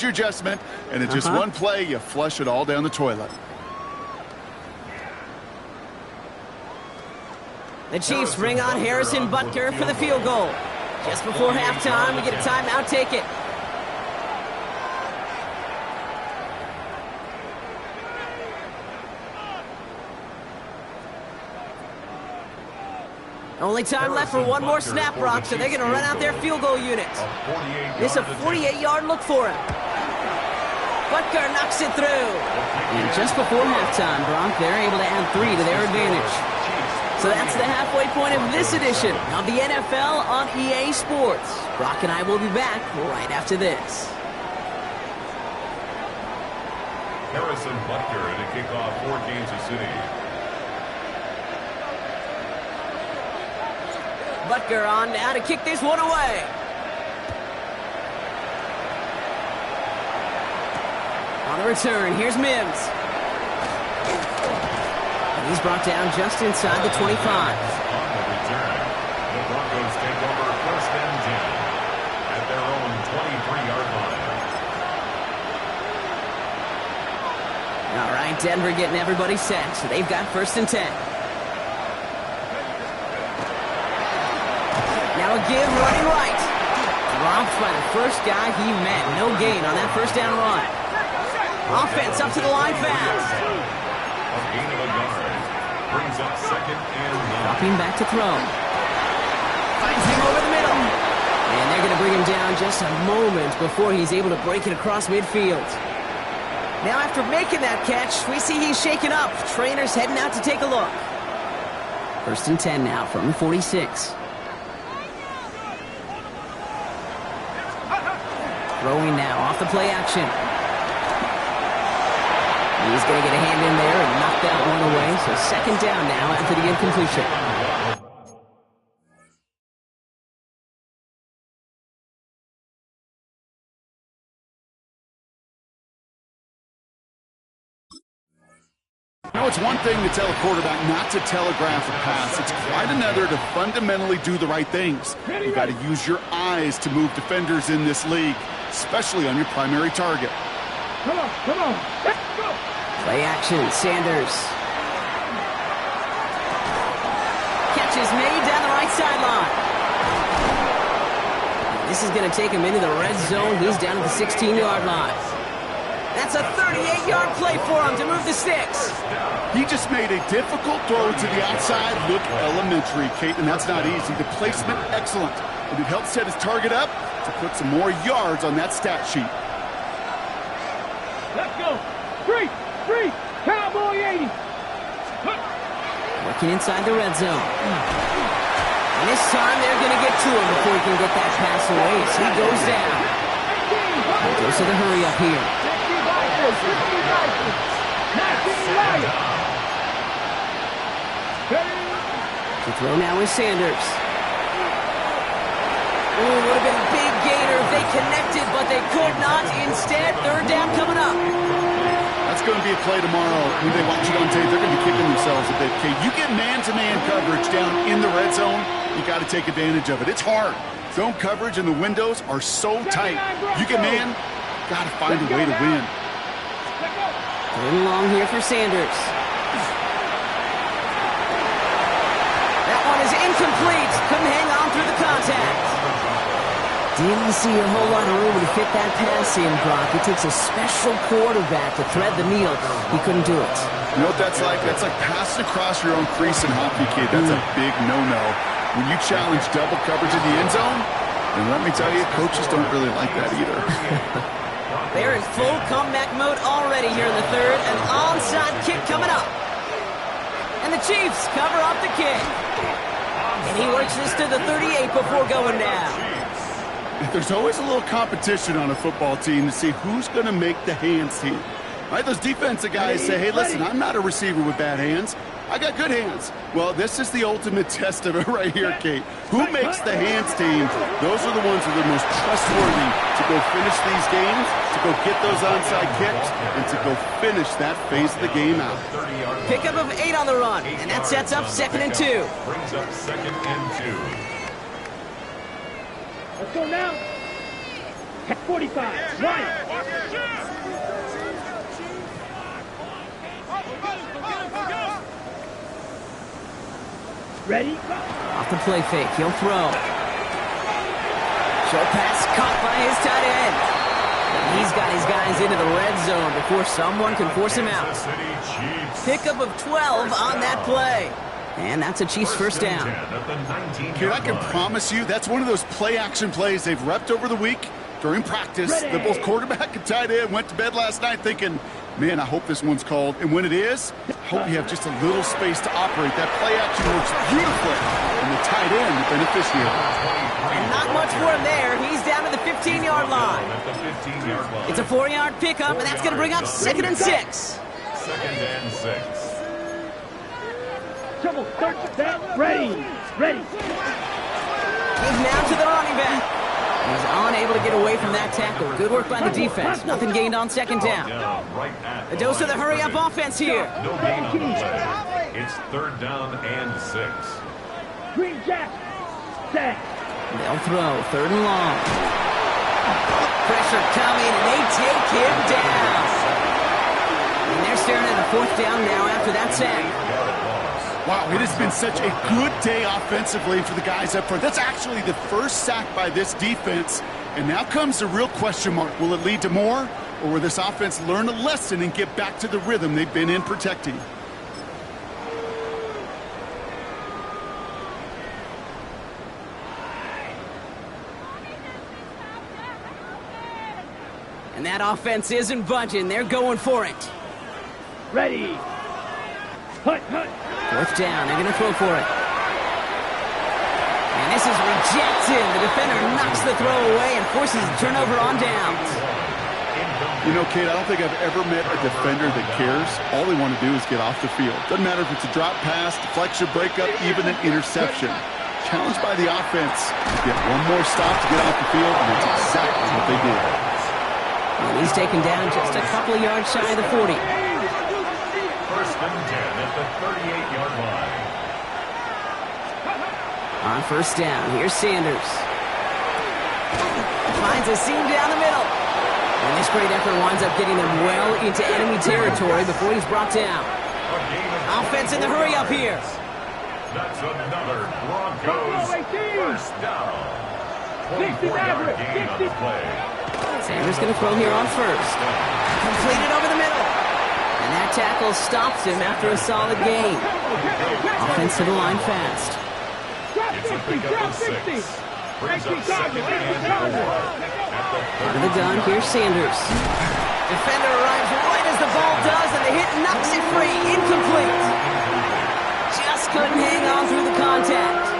Your adjustment, and in just one play, you flush it all down the toilet. The Chiefs bring on Harrison Butker for the field goal. Just before halftime, we get a timeout. Take it. Only time left for one more snap, Brock, so they're going to run out their field goal unit. This is a 48-yard look for him. Butker knocks it through. And just before halftime, Brock, they're able to add 3 to their advantage. So that's the halfway point of this edition of the NFL on EA Sports. Brock and I will be back right after this. Harrison Butker to kick off for Kansas City. Butker on now to kick this one away. On the return, here's Mims. And he's brought down just inside the 25. On the return, the Broncos take over 1st and 10 at their own 23-yard line. All right, Denver getting everybody set. So they've got 1st and 10. Now a give running right. Dropped by the first guy he met. No gain on that 1st down run. Offense up to the line fast. A gain of a yard brings up 2nd and 9. Dropping back to throw. Finds him over the middle. And they're going to bring him down just a moment before he's able to break it across midfield. Now after making that catch, we see he's shaken up. Trainer's heading out to take a look. 1st and 10 now from the 46. Throwing now off the play action. He's going to get a hand in there and knock that one away. So 2nd down now after the incompletion. You know, it's one thing to tell a quarterback not to telegraph a pass. It's quite another to fundamentally do the right things. You got to use your eyes to move defenders in this league, especially on your primary target. Come on, let's go. Play action, Sanders. Catch is made down the right sideline. This is going to take him into the red zone. He's down at the 16-yard line. That's a 38-yard play for him to move the sticks. He just made a difficult throw to the outside. Look elementary, Kate, and that's not easy. The placement, excellent. And it helped set his target up to put some more yards on that stat sheet. Let's go. Three. Cowboy 80. Working inside the red zone. And this time they're going to get to him before he can get that pass away as he goes down. He goes to the hurry up here. To throw now is Sanders. Ooh, would have been a big gainer if they connected, but they could not. Instead, 3rd down coming up. That's going to be a play tomorrow. When they watch it on tape, they're going to be kicking themselves a bit. Okay, you get man-to-man coverage down in the red zone, you got to take advantage of it. It's hard. Zone coverage and the windows are so tight. You get man, got to find a way to win. Third and long here for Sanders. That one is incomplete. Couldn't hang on through the contact. Didn't see a whole lot of room to fit that pass in, Brock. It takes a special quarterback to thread the needle. He couldn't do it. You know what that's like? That's like passing across your own crease in hockey, kid. That's a big no-no. When you challenge double coverage in the end zone, and let me tell you, coaches don't really like that either. They're in full comeback mode already here in the 3rd. An onside kick coming up. And the Chiefs cover up the kick. And he works this to the 38 before going down. There's always a little competition on a football team to see who's going to make the hands team. Right? Those defensive guys say, hey, listen, I'm not a receiver with bad hands. I got good hands. Well, this is the ultimate test of it right here, Kate. Who makes the hands team? Those are the ones who are the most trustworthy to go finish these games, to go get those onside kicks, and to go finish that phase of the game out. Pickup of 8 on the run, and that sets up 2nd and 2. Brings up 2nd and 2. Let's go now. 45. Right. Ready? Off the play fake. He'll throw. Short pass caught by his tight end. And he's got his guys into the red zone before someone can force him out. Pickup of 12 on that play. And that's a Chiefs first down. Kid, I can promise you that's one of those play-action plays they've repped over the week during practice. That both quarterback and tight end went to bed last night thinking, man, I hope this one's called. And when it is, I hope you have just a little space to operate. That play-action works beautifully. And the tight end, the beneficiary. And not much for him there. He's down to the 15-yard line. It's a 4-yard pickup, and that's going to bring up 2nd and 6. 2nd and 6. Trouble. Ready. Ready. He's now to the running back. He's unable to get away from that tackle. Good work by the defense. Nothing gained on 2nd down. A dose of the hurry-up offense here. No gain on the play. It's 3rd down and 6. Green Jack. Set. They'll throw. 3rd and long. Pressure coming, and they take him down. And they're staring at a 4th down now after that sack. Wow, it has been such a good day offensively for the guys up front. That's actually the first sack by this defense. And now comes the real question mark. Will it lead to more? Or will this offense learn a lesson and get back to the rhythm they've been in protecting? And that offense isn't budging. They're going for it. Ready. Hut. 4th down. They're going to throw for it. And this is rejected. The defender knocks the throw away and forces a turnover on downs. You know, Kate, I don't think I've ever met a defender that cares. All they want to do is get off the field. Doesn't matter if it's a drop pass, deflection, breakup, even an interception. Challenged by the offense. Get one more stop to get off the field, and that's exactly what they did. And he's taken down just a couple of yards shy of the 40. 1st and 10 at the 38-yard line. On 1st down, here's Sanders. Finds a seam down the middle. And this great effort winds up getting them well into enemy territory before he's brought down. Offense in the hurry-up here. That's another Broncos first down. 24-yard gain on the play. Sanders going to throw here on 1st. Completed over the middle. And that tackle stops him after a solid gain. Offense to the line fast. It's a pickup of 6. Brings up 2nd and 4. Out of the gun, here's Sanders. Defender arrives right as the ball does, and the hit knocks it free. Incomplete. Just couldn't hang on through the contact.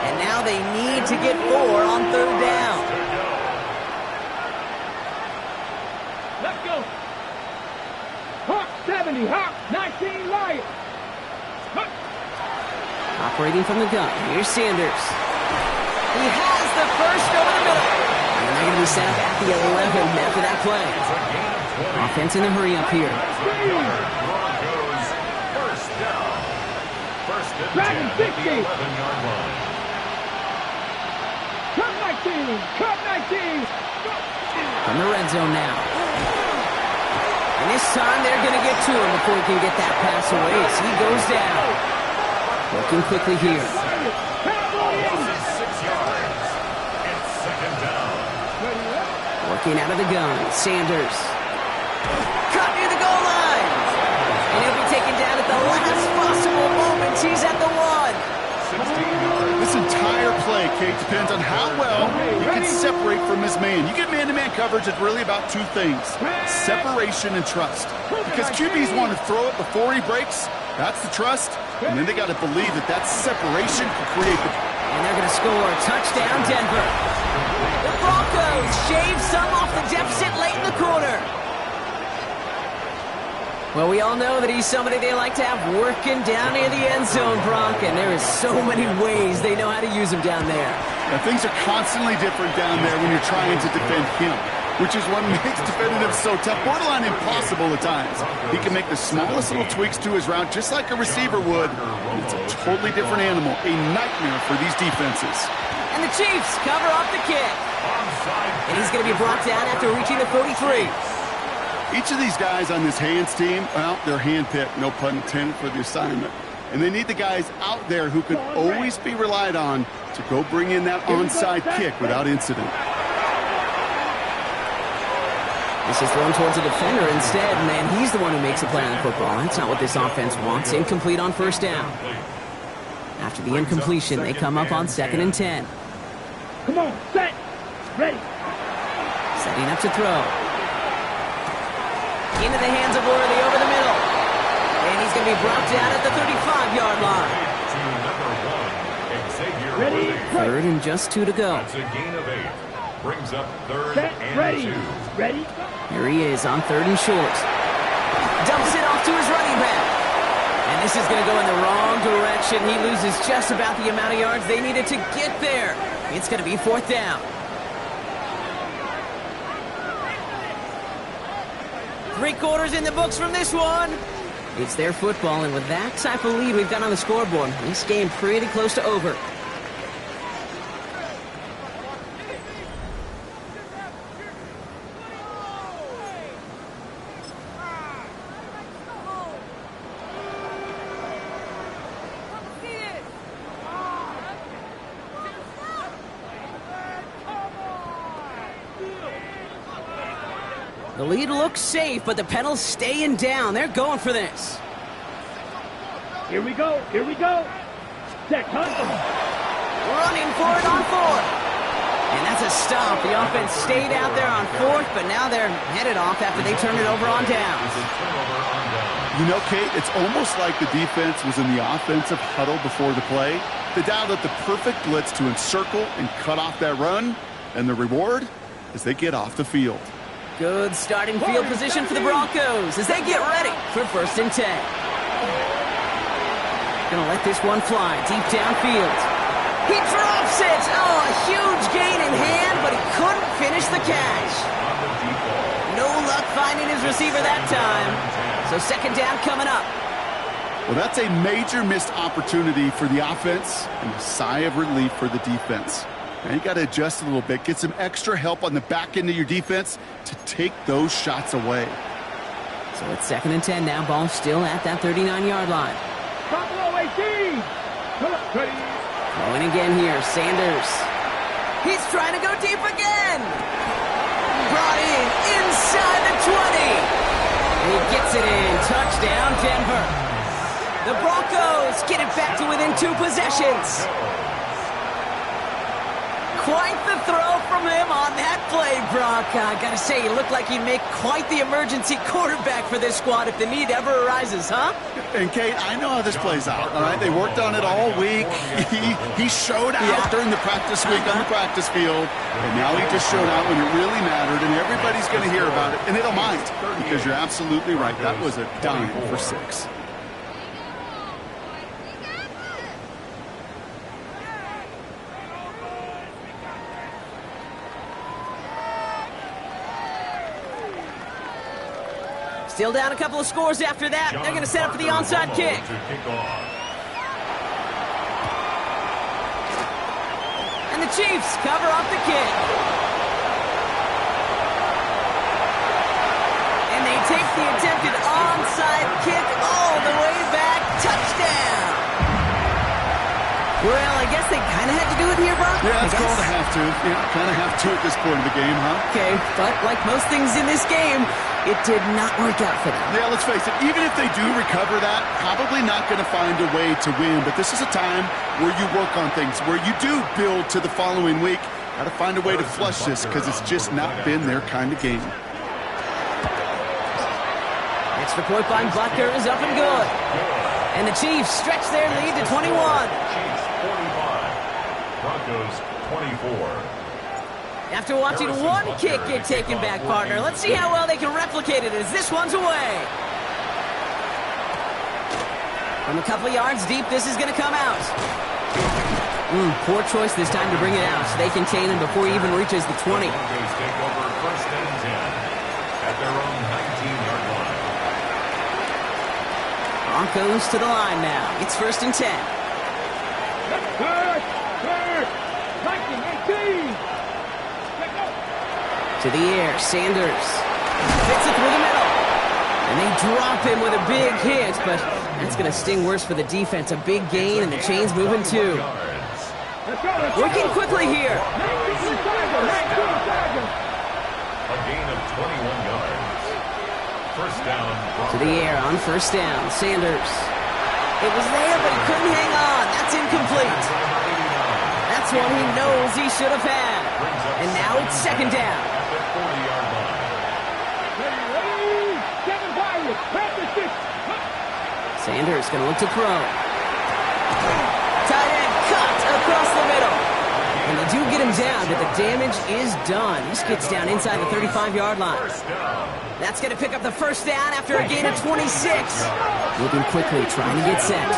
And now they need to get 4 on 3rd down. Let's go. Hawk 70, Hawk 19, Lion. Operating from the gun, here's Sanders. He has the first over the middle. And they're going to be set up at the 11 after that play. Offense in the hurry-up here. Broncos first down. 1st and 10 at the 11-yard line. Cut 19. From the red zone now. And this time they're going to get to him before he can get that pass away as he goes down. Working quickly here. 6 yards. It's 2nd down. Working out of the gun, Sanders. Cut near the goal line. And he'll be taken down at the last possible moment. He's at the 1. 16 yards. This entire play, Kate, depends on how well you can separate from his man. You get man-to-man coverage, it's really about 2 things. Separation and trust. Because QBs want to throw it before he breaks. That's the trust. And then they got to believe that that separation can create the... And they're going to score. Touchdown, Denver. The Broncos shave some off the deficit late in the quarter. Well, we all know that he's somebody they like to have working down near the end zone, Brock, and there is so many ways they know how to use him down there. Now, things are constantly different down there when you're trying to defend him, which is what makes defending him so tough, borderline impossible at times. He can make the smallest little tweaks to his route just like a receiver would. It's a totally different animal, a nightmare for these defenses. And the Chiefs cover up the kick. On And he's going to be brought down after reaching the 43. Each of these guys on this hands team, well, they're handpicked, no pun intended, for the assignment. And they need the guys out there who could always be relied on to go bring in that onside kick without incident. This is thrown towards a defender instead, man. He's the one who makes a play on the football. That's not what this offense wants. Incomplete on first down. After the incompletion, they come up on 2nd and 10. Come on, set, ready. Setting up to throw. Into the hands of Worthy over the middle. And he's going to be brought down at the 35-yard line. Ready, 3rd and just 2 to go. That's a gain of 8. Brings up 3rd set, and ready, 2. ready. Here he is on 3rd and short. Dumps it off to his running back. And this is going to go in the wrong direction. He loses just about the amount of yards they needed to get there. It's going to be 4th down. 3/4 in the books from this one. It's their football, and with that type of lead we've got on the scoreboard, this game pretty close to over. The lead looks safe, but the pedal's staying down. They're going for this. Here we go, here we go. Set, hunt. Running for it on 4th. And that's a stop. The offense stayed out there on 4th, but now they're headed off after they turn it over on downs. You know, Kate, it's almost like the defense was in the offensive huddle before the play. They dialed up the perfect blitz to encircle and cut off that run, and the reward is they get off the field. Good starting field position for the Broncos as they get ready for 1st and 10. Gonna let this one fly deep downfield. He drops it! Oh, a huge gain in hand, but he couldn't finish the catch. No luck finding his receiver that time. So 2nd down coming up. Well, that's a major missed opportunity for the offense and a sigh of relief for the defense. Now you got to adjust a little bit, get some extra help on the back end of your defense to take those shots away. So it's 2nd and 10 now. Ball still at that 39-yard line. Buffalo 18. Come on, ready. Going again here, Sanders. He's trying to go deep again. Brought in inside the 20. He gets it in. Touchdown, Denver. The Broncos get it back to within 2 possessions. Quite the throw from him on that play, Brock. I gotta say, he looked like he'd make quite the emergency quarterback for this squad if the need ever arises, huh? And, Kate, I know how this plays out, all right? They worked on it all week. He showed out during the practice week on the practice field, and now he just showed out when it really mattered, and everybody's going to hear about it, and they don't mind, because you're absolutely right. That was a dime for 6. Still down a couple of scores after that. They're going to set up for the onside kick. And the Chiefs cover up the kick. And they take the attempted onside kick all the way back. Touchdown. Well, I guess they kind of had to do it here, Brock. Yeah, it's called a have to. Yeah, kind of have to at this point of the game, huh? Okay, but like most things in this game, it did not work out for them. Yeah, let's face it, even if they do recover that, probably not going to find a way to win. But this is a time where you work on things, where you do build to the following week. Got to find a way to flush this because it's just not been their kind of game. Extra point by Butker is up and good. And the Chiefs stretch their lead to 21. Chiefs 45, Broncos 24. After watching one kick get taken back, partner, let's see how well they can replicate it as this one's away. From a couple of yards deep, this is going to come out. Poor choice this time to bring it out, so they contain him before he even reaches the 20. Broncos take over 1st and 10 at their own 19-yard line. Broncos to the line now. It's 1st and 10. Third, 19, 18. To the air, Sanders fits it through the middle. And they drop him with a big hit, but that's going to sting worse for the defense. A big gain, and the chain's moving too. Working quickly here. A gain of 21 yards. First down. To the air on first down, Sanders. It was there, but he couldn't hang on. That's incomplete. That's one he knows he should have had. And now it's second down. At the 40-yard line. Sanders going to look to throw. Tight end cut across the middle. And they do get him down, but the damage is done. He gets down inside the 35-yard line. That's going to pick up the first down after a gain of 26. Moving quickly, trying to get set.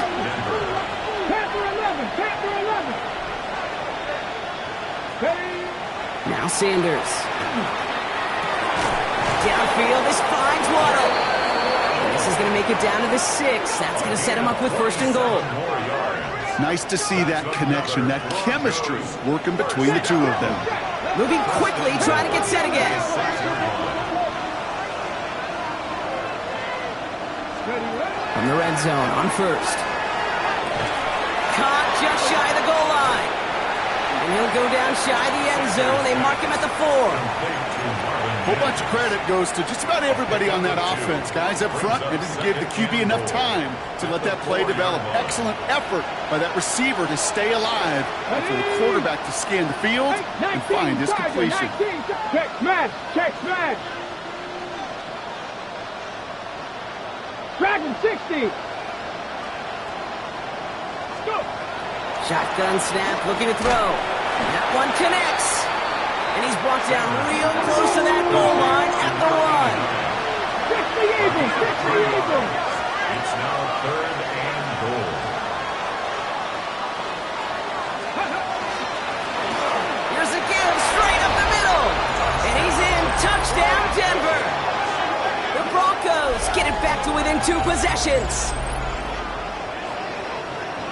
Now Sanders. Downfield, this finds Waddle. And this is going to make it down to the 6. That's going to set him up with first and goal. Nice to see that connection, that chemistry working between the two of them. Moving quickly, trying to get set again. From the red zone on first. Caught just shy of the goal line. And he'll go down shy of the end zone. They mark him at the 4. A whole bunch of credit goes to just about everybody on that offense. Guys up front, they just gave the QB enough time to let that play develop. Excellent effort by that receiver to stay alive after the quarterback to scan the field and find his completion. Check smash! Check smash! Dragon 60! Go! Shotgun snap, looking to throw. That one connects. And he's brought down real close to that goal line at the 1. Fix the Eagles! Fix the Eagles! It's now third and goal. Here's a give straight up the middle. And he's in. Touchdown, Denver. The Broncos get it back to within 2 possessions.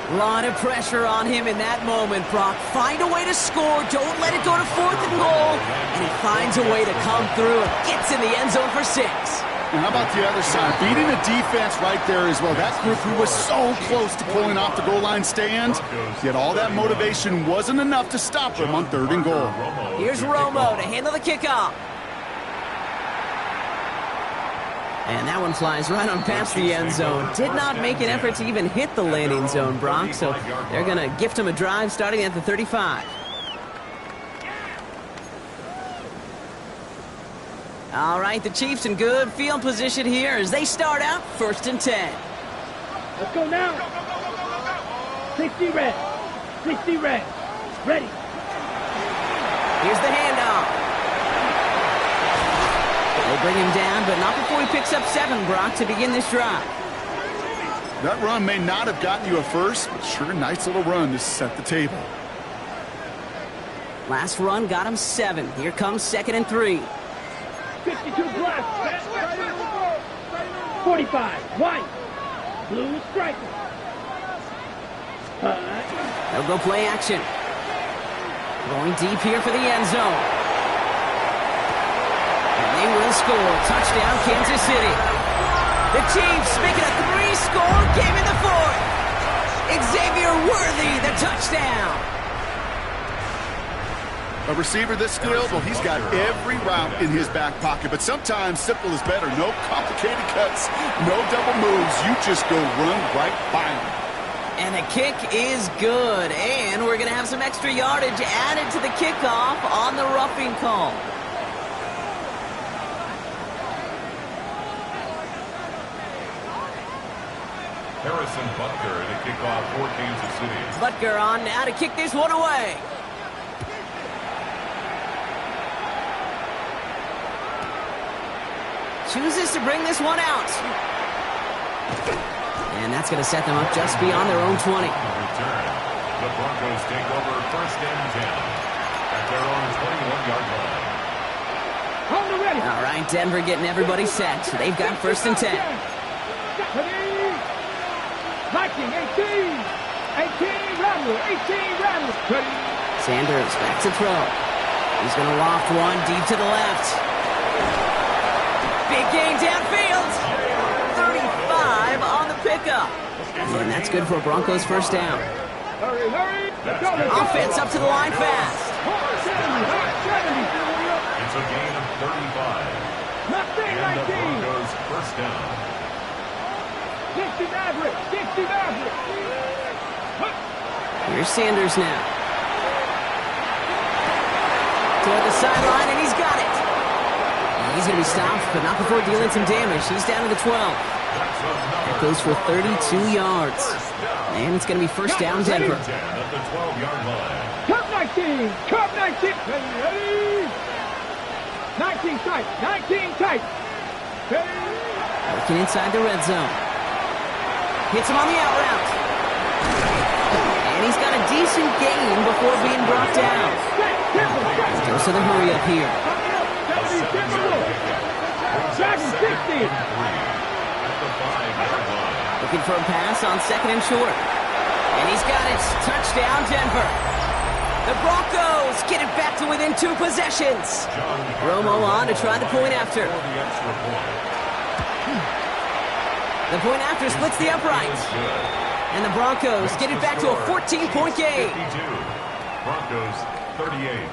A lot of pressure on him in that moment, Brock. Find a way to score. Don't let it go to 4th and goal. And he finds a way to come through and gets in the end zone for 6. And how about the other side? Beating the defense right there as well. That group who was so close to pulling off the goal line stand, yet all that motivation wasn't enough to stop him on 3rd and goal. Here's Romo to handle the kickoff. And that one flies right on past the end zone. Did not make an effort to even hit the landing zone, Brock. So they're going to gift him a drive starting at the 35. All right, the Chiefs in good field position here as they start out 1st and 10. Let's go now! 60 red! 60 red! Ready! Here's the handoff. They bring him down, but not before he picks up 7, Brock, to begin this drive. That run may not have gotten you a first, but sure, nice little run to set the table. Last run got him 7. Here comes 2nd and 3. 52 black! 45, white! Blue striker! They'll go play action. Going deep here for the end zone. They will score. Touchdown, Kansas City. The Chiefs make it a 3-score game in the 4th. Xavier Worthy, the touchdown. A receiver this skilled, well, he's got every route in his back pocket, but sometimes simple is better. No complicated cuts, no double moves. You just go run right by him. And the kick is good. And we're going to have some extra yardage added to the kickoff on the roughing call. Harrison Butker to kick off for Kansas City. Butker on now to kick this one away. Chooses to bring this one out. And that's going to set them up just beyond their own 20. Return. The Broncos take over 1st and 10 at their own 21-yard line. Hold it ready! All right, Denver getting everybody set. They've got 1st and 10. Viking, 18! 18, Rattler! 18, Rattler! Sanders back to throw. He's going to loft one deep to the left. Big gain downfield. 35 on the pickup. And that's good for a Broncos first down. Hurry, hurry. Let's go, let's go. Offense up to the line fast. 70. It's a gain of 35. And the Broncos first down. 60 average. 60 average. Here's Sanders now. Toward the sideline, and he's got it. And he's going to be stopped, but not before dealing some damage. He's down to the 12. That goes for 32 yards. And it's going to be first down, Denver. At the 12-yard line. Cup 19. Cup 19. Ready. 19 tight. 19 tight. Ready. Working inside the red zone. Hits him on the out route. And he's got a decent gain before being brought down. Goes to the hurry up here. 60. Looking for a pass on second and short. And he's got it. Touchdown, Denver. The Broncos get it back to within 2 possessions. Romo on to try the point after. The point after splits the uprights. And the Broncos get it back to a 14-point game. Broncos 38.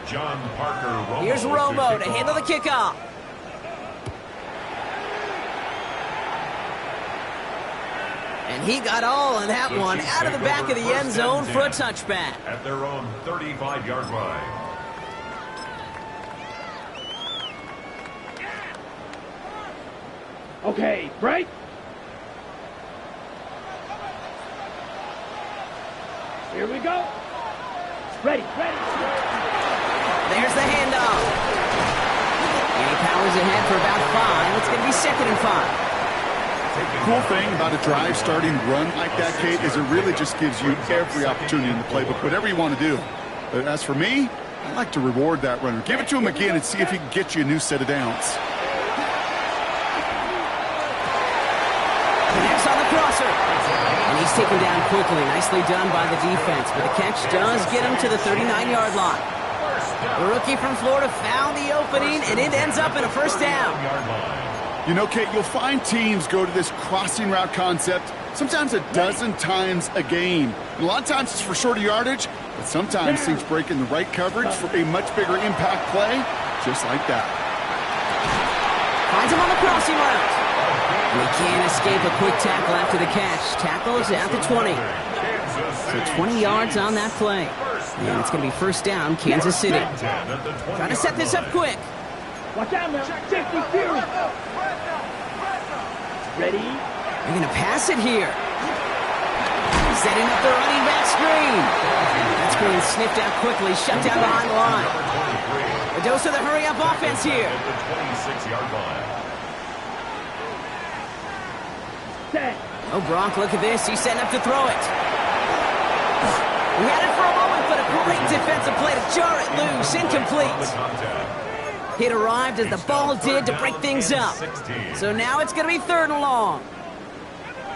John Parker Romo. Here's Romo to handle the kickoff. And he got all of that one out of the back of the end zone for a touchback. At their own 35-yard line. Okay, break. Here we go. Ready. There's the handoff. And he powers ahead for about 5. It's going to be 2nd and 5. Cool thing about a drive starting run like that, Kate, is it really just gives you every opportunity in the playbook, whatever you want to do. But as for me, I like to reward that runner. Give it to him again and see if he can get you a new set of downs. Connects on the crosser. And he's taken down quickly. Nicely done by the defense. But the catch does get him to the 39-yard line. The rookie from Florida found the opening, and it ends up in a first down. You know, Kate, you'll find teams go to this crossing route concept sometimes a dozen times a game. And a lot of times it's for shorter yardage, but sometimes teams break in the right coverage for a much bigger impact play, just like that. Finds him on the crossing route. And he can't escape a quick tackle after the catch. Tackle is at the 20. So 20 yards on that play. And it's going to be first down, Kansas City. Trying to set this up quick. Watch out now. 50 series. Ready? They're going to pass it here. Setting up the running back screen. That screen sniffed out quickly, shut down behind the line. A dose of the hurry-up offense here. At the 26-yard line. Set. Oh, Brock, look at this. He's setting up to throw it. He had it for a moment, but a great defensive play to jar it loose. Incomplete. It arrived as the ball did to break things up. So now it's going to be 3rd and long.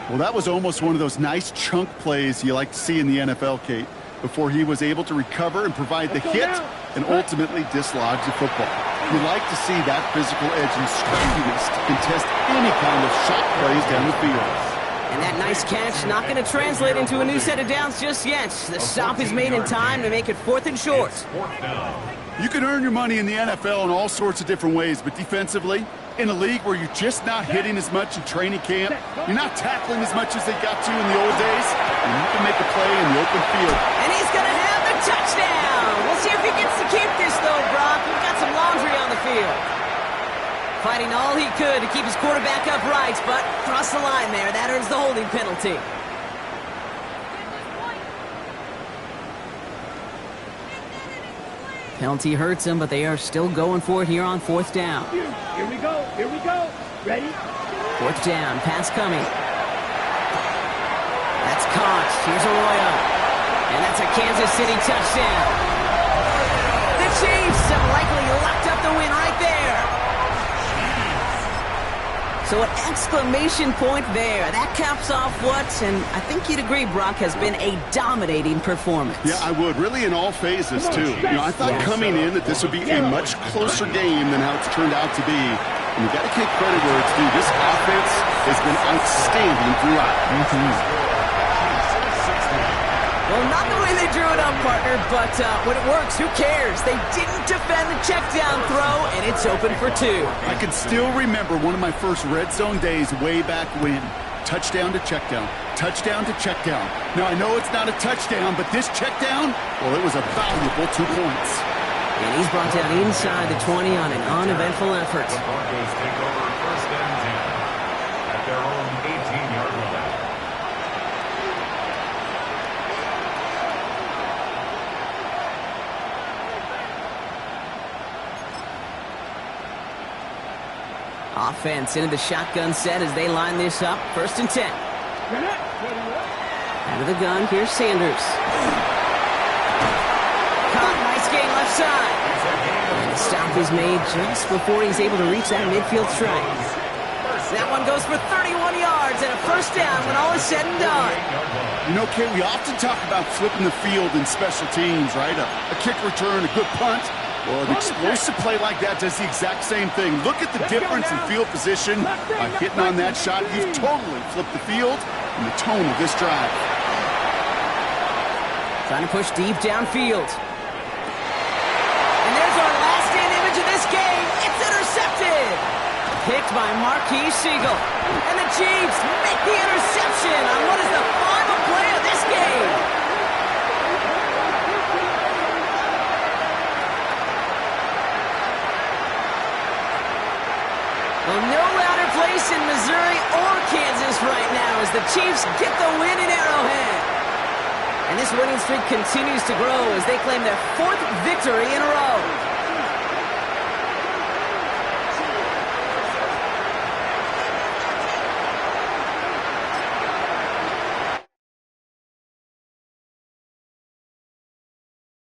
Well, that was almost one of those nice chunk plays you like to see in the NFL, Kate, before he was able to recover and provide the hit and ultimately dislodge the football. You like to see that physical edge and sturdiness to contest any kind of shot plays down the field. And that nice catch not going to translate into a new set of downs just yet. The stop is made in time to make it 4th and short. You can earn your money in the NFL in all sorts of different ways, but defensively, in a league where you're just not hitting as much in training camp, you're not tackling as much as they got to in the old days, and you can make a play in the open field. And he's going to have the touchdown. We'll see if he gets to keep this, though, Brock. We've got some laundry on the field. Fighting all he could to keep his quarterback upright, but cross the line there. That earns the holding penalty. Penalty hurts him, but they are still going for it here on 4th down. Here we go. Here we go. Ready? 4th down. Pass coming. That's caught. Here's Arroyo. And that's a Kansas City touchdown. The Chiefs have likely locked up the win right there. So an exclamation point there. That caps off what, and I think you'd agree, Brock, has been a dominating performance. Yeah, I would. Really in all phases, too. I thought coming in that this would be a much closer game than how it's turned out to be. And you got to give credit where it's due. This offense has been outstanding throughout. Well, not the way they drew it up, partner, but when it works, who cares? They didn't defend the check down throw, and it's open for 2. I can still remember one of my first red zone days way back when. Touchdown to check down. Touchdown to check down. Now, I know it's not a touchdown, but this check down, well, it was a valuable 2 points. And he's brought down inside the 20 on an uneventful effort. The Broncos take over first and 10 at their own 18-yard line. Offense into the shotgun set as they line this up. First and 10. Out of the gun, here's Sanders. Caught, nice gain left side. And the stop is made just before he's able to reach that midfield strike. That one goes for 31 yards and a first down when all is said and done. You know, Kay, we often talk about flipping the field in special teams, right? A kick return, a good punt. Well, an explosive play like that does the exact same thing. Look at the difference in field position by hitting on that shot. He's totally flipped the field and the tone of this drive. Trying to push deep downfield. And there's our last stand image of this game. It's intercepted. Picked by Marquis Siegel. And the Chiefs make the interception on what is the final play of this game. Well, no louder place in Missouri or Kansas right now as the Chiefs get the win in Arrowhead. And this winning streak continues to grow as they claim their 4th victory in a row.